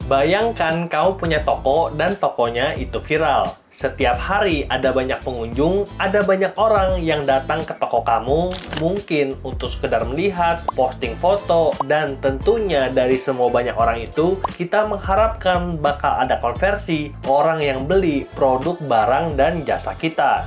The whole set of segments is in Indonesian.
Bayangkan kamu punya toko dan tokonya itu viral. Setiap hari ada banyak pengunjung, ada banyak orang yang datang ke toko kamu, mungkin untuk sekedar melihat, posting foto, dan tentunya dari semua banyak orang itu, kita mengharapkan bakal ada konversi orang yang beli produk, barang, dan jasa kita.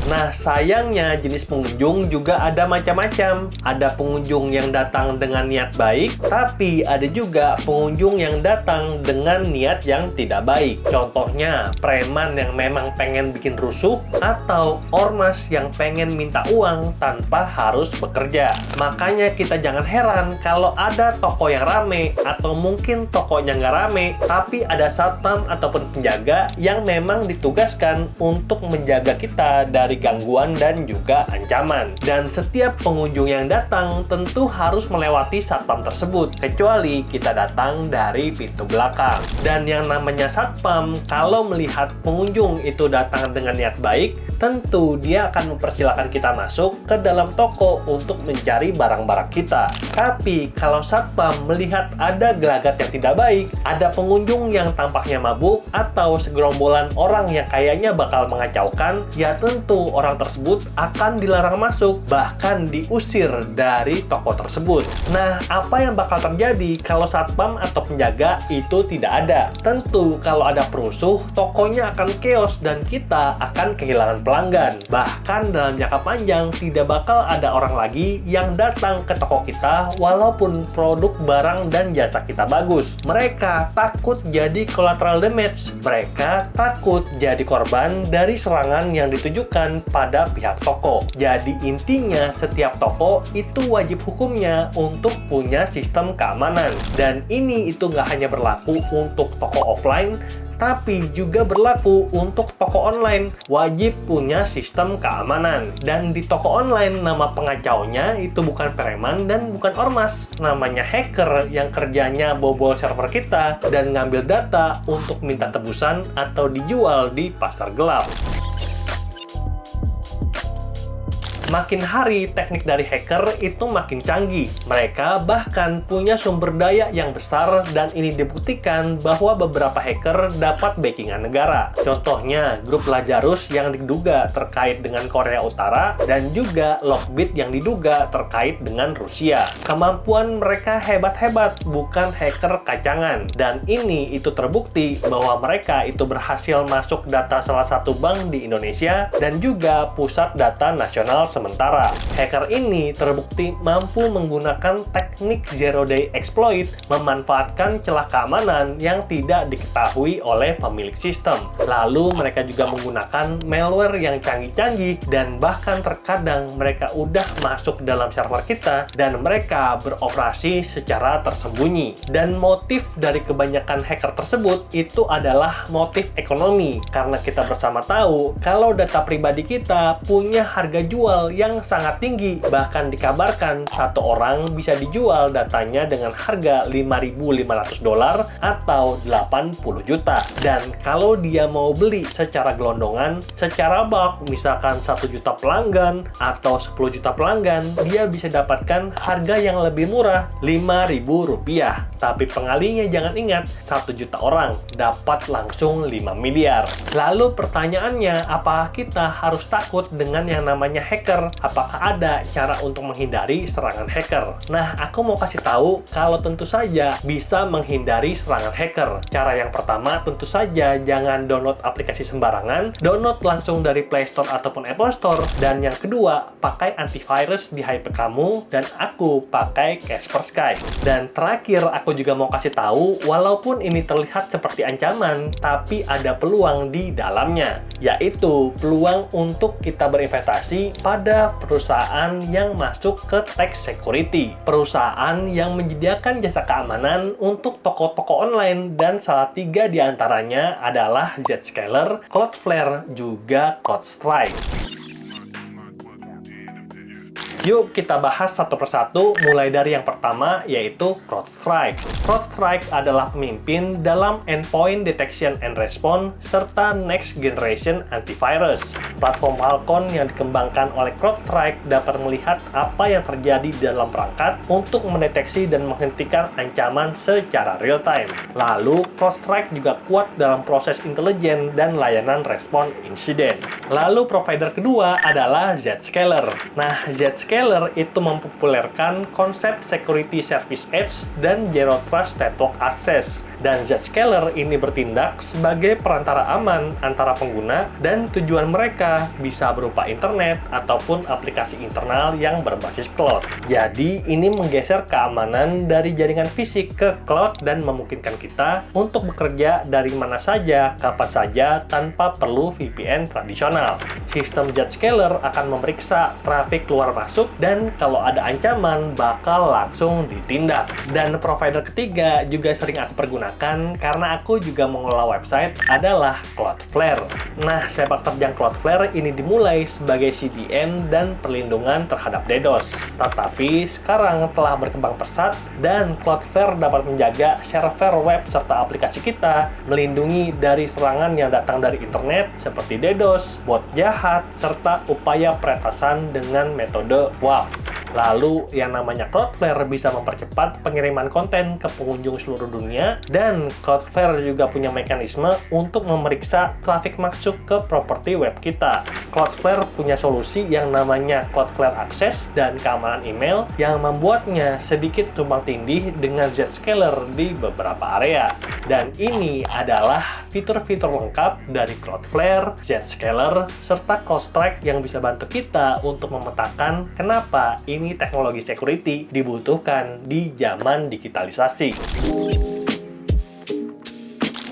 Nah, sayangnya jenis pengunjung juga ada macam-macam. Ada pengunjung yang datang dengan niat baik, tapi ada juga pengunjung yang datang dengan niat yang tidak baik. Contohnya, preman yang memang pengen bikin rusuh, atau ormas yang pengen minta uang tanpa harus bekerja. Makanya kita jangan heran kalau ada toko yang rame, atau mungkin tokonya nggak rame, tapi ada satpam ataupun penjaga yang memang ditugaskan untuk menjaga kita dari gangguan dan juga ancaman. Dan setiap pengunjung yang datang tentu harus melewati satpam tersebut, kecuali kita datang dari pintu belakang. Dan yang namanya satpam, kalau melihat pengunjung itu datang dengan niat baik, tentu dia akan mempersilahkan kita masuk ke dalam toko untuk mencari barang-barang kita. Tapi kalau satpam melihat ada gelagat yang tidak baik, ada pengunjung yang tampaknya mabuk, atau segerombolan orang yang kayaknya bakal mengacaukan, ya tentu orang tersebut akan dilarang masuk, bahkan diusir dari toko tersebut. Nah, apa yang bakal terjadi kalau satpam atau penjaga itu tidak ada? Tentu kalau ada perusuh, tokonya akan chaos dan kita akan kehilangan pelanggan. Bahkan dalam jangka panjang, tidak bakal ada orang lagi yang datang ke toko kita walaupun produk, barang, dan jasa kita bagus. Mereka takut jadi collateral damage. Mereka takut jadi korban dari serangan yang ditujukan pada pihak toko. Jadi intinya setiap toko itu wajib hukumnya untuk punya sistem keamanan. Dan ini itu nggak hanya berlaku untuk toko offline, tapi juga berlaku untuk toko online. Wajib punya sistem keamanan. Dan di toko online, nama pengacaunya itu bukan preman dan bukan ormas. Namanya hacker yang kerjanya bobol server kita dan ngambil data untuk minta tebusan atau dijual di pasar gelap. Makin hari, teknik dari hacker itu makin canggih. Mereka bahkan punya sumber daya yang besar, dan ini dibuktikan bahwa beberapa hacker dapat backingan negara. Contohnya, grup Lazarus yang diduga terkait dengan Korea Utara, dan juga Lockbit yang diduga terkait dengan Rusia. Kemampuan mereka hebat-hebat, bukan hacker kacangan. Dan ini itu terbukti bahwa mereka itu berhasil masuk data salah satu bank di Indonesia, dan juga pusat data nasional sementara. Hacker ini terbukti mampu menggunakan teknik zero day exploit, memanfaatkan celah keamanan yang tidak diketahui oleh pemilik sistem. Lalu mereka juga menggunakan malware yang canggih-canggih, dan bahkan terkadang mereka udah masuk dalam server kita dan mereka beroperasi secara tersembunyi. Dan motif dari kebanyakan hacker tersebut itu adalah motif ekonomi, karena kita bersama tahu kalau data pribadi kita punya harga jual yang sangat tinggi. Bahkan dikabarkan satu orang bisa dijual datanya dengan harga $5.500 atau 80 juta. Dan kalau dia mau beli secara gelondongan, secara bulk, misalkan 1 juta pelanggan atau 10 juta pelanggan, dia bisa dapatkan harga yang lebih murah, Rp5.000. Tapi pengalinya jangan ingat, 1 juta orang dapat langsung 5 miliar. Lalu pertanyaannya, apakah kita harus takut dengan yang namanya hacker? Apakah ada cara untuk menghindari serangan hacker? Nah, aku mau kasih tahu kalau tentu saja bisa menghindari serangan hacker. Cara yang pertama, tentu saja jangan download aplikasi sembarangan, download langsung dari Play Store ataupun Apple Store. Dan yang kedua, pakai antivirus di HP kamu, dan aku pakai Kaspersky. Dan terakhir, aku juga mau kasih tahu, walaupun ini terlihat seperti ancaman, tapi ada peluang di dalamnya, yaitu peluang untuk kita berinvestasi pada perusahaan yang masuk ke tech security, perusahaan yang menyediakan jasa keamanan untuk toko-toko online, dan salah 3 diantaranya adalah Zscaler, Cloudflare, juga CrowdStrike. Yuk kita bahas satu persatu, mulai dari yang pertama, yaitu CrowdStrike. CrowdStrike adalah pemimpin dalam endpoint detection and response serta next generation antivirus. Platform Falcon yang dikembangkan oleh CrowdStrike dapat melihat apa yang terjadi di dalam perangkat untuk mendeteksi dan menghentikan ancaman secara real time. Lalu, CrowdStrike juga kuat dalam proses intelijen dan layanan respon insiden. Lalu, provider kedua adalah Zscaler. Nah, Zscaler itu mempopulerkan konsep Security Service Edge dan Zero Trust Network Access. Dan Zscaler ini bertindak sebagai perantara aman antara pengguna dan tujuan mereka bisa berupa internet ataupun aplikasi internal yang berbasis cloud. Jadi, ini menggeser keamanan dari jaringan fisik ke cloud dan memungkinkan kita untuk bekerja dari mana saja, kapan saja, tanpa perlu VPN tradisional. Sistem Zscaler akan memeriksa trafik keluar masuk dan kalau ada ancaman bakal langsung ditindak. Dan provider ketiga juga sering aku pergunakan karena aku juga mengelola website adalah Cloudflare. Nah, sepak terjang Cloudflare ini dimulai sebagai CDN dan perlindungan terhadap DDoS. Tetapi sekarang telah berkembang pesat dan Cloudflare dapat menjaga server web serta aplikasi kita, melindungi dari serangan yang datang dari internet seperti DDoS, bot jahat, serta upaya peretasan dengan metode WAF. Lalu, yang namanya Cloudflare bisa mempercepat pengiriman konten ke pengunjung seluruh dunia, dan Cloudflare juga punya mekanisme untuk memeriksa trafik masuk ke properti web kita. Cloudflare punya solusi yang namanya Cloudflare Access dan keamanan email yang membuatnya sedikit tumpang tindih dengan Zscaler di beberapa area. Dan ini adalah fitur-fitur lengkap dari Cloudflare, Zscaler, serta CrowdStrike yang bisa bantu kita untuk memetakan kenapa ini teknologi security dibutuhkan di zaman digitalisasi.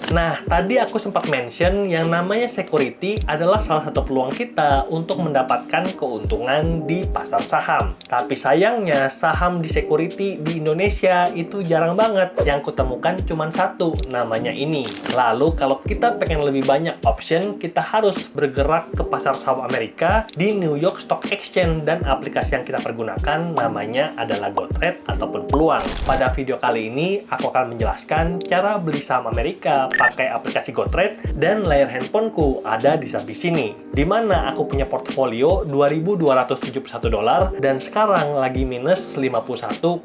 Nah, tadi aku sempat mention yang namanya security adalah salah satu peluang kita untuk mendapatkan keuntungan di pasar saham. Tapi sayangnya, saham di security di Indonesia itu jarang banget. Yang kutemukan cuma satu, namanya ini. Lalu, kalau kita pengen lebih banyak option, kita harus bergerak ke pasar saham Amerika di New York Stock Exchange, dan aplikasi yang kita pergunakan namanya adalah GoTrade ataupun Peluang. Pada video kali ini, aku akan menjelaskan cara beli saham Amerika pakai aplikasi GoTrade, dan layar handphoneku ada di samping sini, di mana aku punya portofolio $2.271 dan sekarang lagi minus $51,8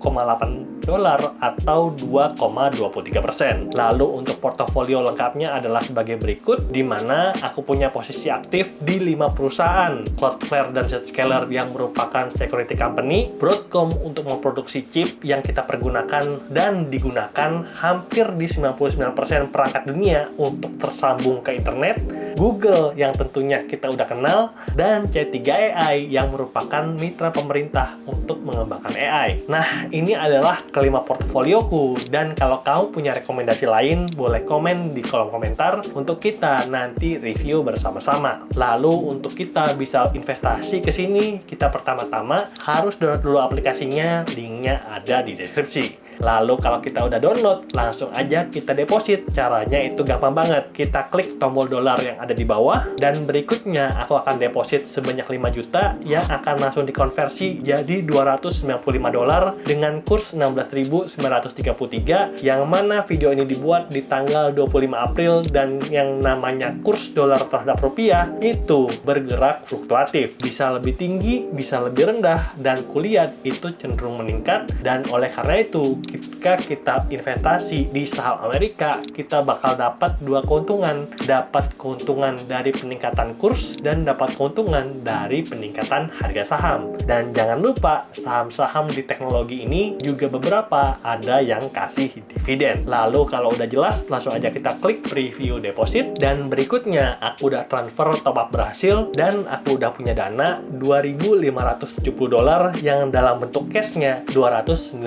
atau 2,23%. Lalu untuk portofolio lengkapnya adalah sebagai berikut, di mana aku punya posisi aktif di 5 perusahaan: Cloudflare dan Zscaler yang merupakan security company, Broadcom untuk memproduksi chip yang kita pergunakan dan digunakan hampir di 99% perangkat dunia untuk tersambung ke internet, Google yang tentunya kita udah kenal, dan C3 AI yang merupakan mitra pemerintah untuk mengembangkan AI. Nah, ini adalah kelima portofolioku, dan kalau kamu punya rekomendasi lain, boleh komen di kolom komentar untuk kita nanti review bersama-sama. Lalu untuk kita bisa investasi ke sini, kita pertama-tama harus download dulu aplikasinya, linknya ada di deskripsi. Lalu kalau kita udah download, langsung aja kita deposit. Caranya itu gampang banget. Kita klik tombol dolar yang ada di bawah, dan berikutnya aku akan deposit sebanyak 5 juta yang akan langsung dikonversi jadi $295 dengan kurs 16.933, yang mana video ini dibuat di tanggal 25 April, dan yang namanya kurs dolar terhadap rupiah itu bergerak fluktuatif. Bisa lebih tinggi, bisa lebih rendah, dan kulihat itu cenderung meningkat. Dan oleh karena itu, ketika kita investasi di saham Amerika, kita bakal dapat dua keuntungan. Dapat keuntungan dari peningkatan kurs dan dapat keuntungan dari peningkatan harga saham. Dan jangan lupa, saham-saham di teknologi ini juga beberapa ada yang kasih dividen. Lalu kalau udah jelas, langsung aja kita klik preview deposit, dan berikutnya aku udah transfer top up berhasil, dan aku udah punya dana $2.570 yang dalam bentuk cashnya $296.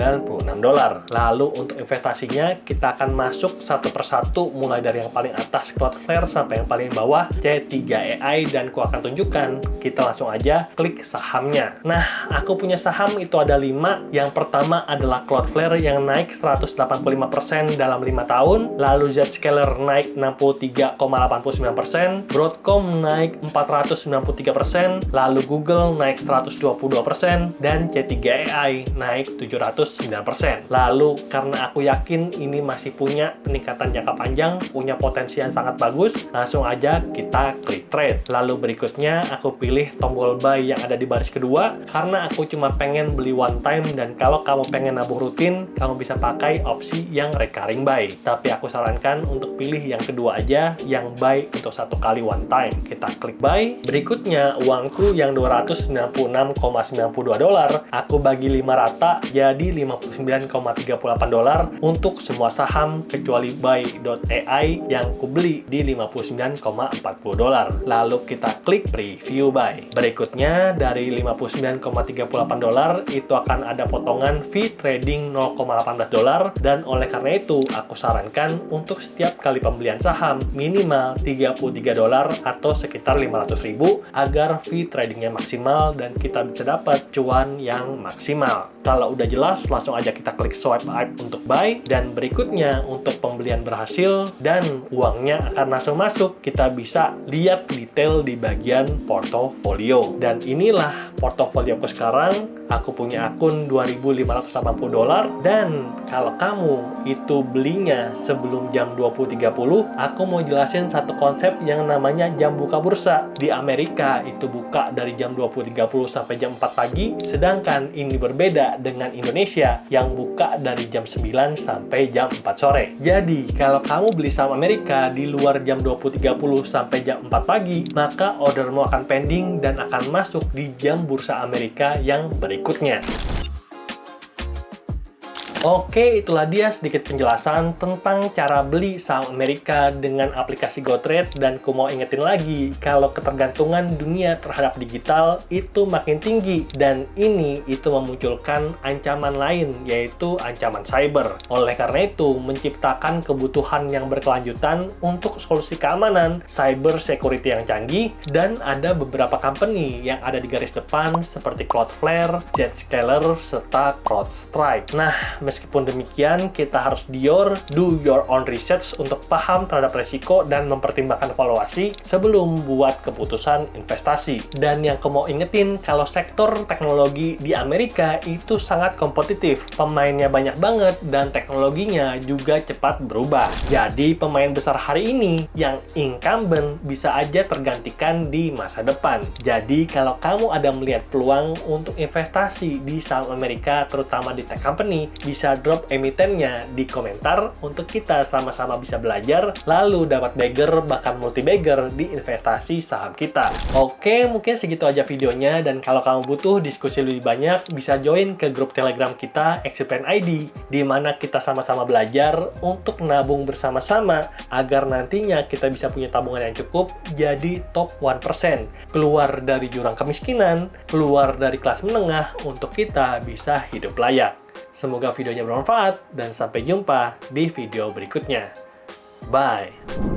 Lalu untuk investasinya, kita akan masuk satu persatu mulai dari yang paling atas Cloudflare sampai yang paling bawah C3 AI, dan aku akan tunjukkan. Kita langsung aja klik sahamnya. Nah, aku punya saham itu ada 5. Yang pertama adalah Cloudflare yang naik 185% dalam 5 tahun, lalu Zscaler naik 63,89%, Broadcom naik 493%, lalu Google naik 122%, dan C3 AI naik 709%. Lalu karena aku yakin ini masih punya peningkatan jangka panjang, punya potensi yang sangat bagus, langsung aja kita klik trade. Lalu berikutnya aku pilih tombol buy yang ada di baris kedua karena aku cuma pengen beli one time, dan kalau kamu pengen nabung rutin, kamu bisa pakai opsi yang recurring buy. Tapi aku sarankan untuk pilih yang kedua aja, yang buy untuk satu kali one time. Kita klik buy. Berikutnya uangku yang $296,92 aku bagi 5 rata jadi $59,38 untuk semua saham kecuali buy.ai yang kubeli di $59,40. Lalu kita klik preview buy. Berikutnya dari $59,38 itu akan ada potongan fee trading $0,18, dan oleh karena itu aku sarankan untuk setiap kali pembelian saham minimal $33 atau sekitar 500.000 agar fee tradingnya maksimal dan kita bisa dapat cuan yang maksimal. Kalau udah jelas, langsung aja kita klik swipe up untuk buy, dan berikutnya untuk pembelian berhasil dan uangnya akan langsung masuk, kita bisa lihat detail di bagian portofolio. Dan inilah portofolioku sekarang. Aku punya akun $2.580, dan kalau kamu itu belinya sebelum jam 20.30, aku mau jelasin satu konsep yang namanya jam buka bursa. Di Amerika itu buka dari jam 20.30 sampai jam 4 pagi, sedangkan ini berbeda dengan Indonesia yang buka dari jam 9 sampai jam 4 sore. Jadi, kalau kamu beli saham Amerika di luar jam 20.30 sampai jam 4 pagi, maka ordermu akan pending dan akan masuk di jam bursa Amerika yang berikutnya. Oke, itulah dia sedikit penjelasan tentang cara beli saham Amerika dengan aplikasi GoTrade, dan aku mau ingetin lagi kalau ketergantungan dunia terhadap digital itu makin tinggi, dan ini itu memunculkan ancaman lain, yaitu ancaman cyber. Oleh karena itu, menciptakan kebutuhan yang berkelanjutan untuk solusi keamanan cyber security yang canggih, dan ada beberapa company yang ada di garis depan seperti Cloudflare, Zscaler, serta CrowdStrike. Nah, meskipun demikian, kita harus do your own research untuk paham terhadap resiko dan mempertimbangkan valuasi sebelum buat keputusan investasi. Dan yang aku mau ingetin, kalau sektor teknologi di Amerika itu sangat kompetitif. Pemainnya banyak banget dan teknologinya juga cepat berubah. Jadi pemain besar hari ini yang incumbent bisa aja tergantikan di masa depan. Jadi kalau kamu ada melihat peluang untuk investasi di saham Amerika, terutama di tech company, bisa drop emitennya di komentar untuk kita sama-sama bisa belajar, lalu dapat bagger bahkan multi bagger di investasi saham kita. Oke, mungkin segitu aja videonya, dan kalau kamu butuh diskusi lebih banyak, bisa join ke grup Telegram kita Explain ID, di mana kita sama-sama belajar untuk nabung bersama-sama agar nantinya kita bisa punya tabungan yang cukup jadi top 1%, keluar dari jurang kemiskinan, keluar dari kelas menengah untuk kita bisa hidup layak. Semoga videonya bermanfaat, dan sampai jumpa di video berikutnya. Bye!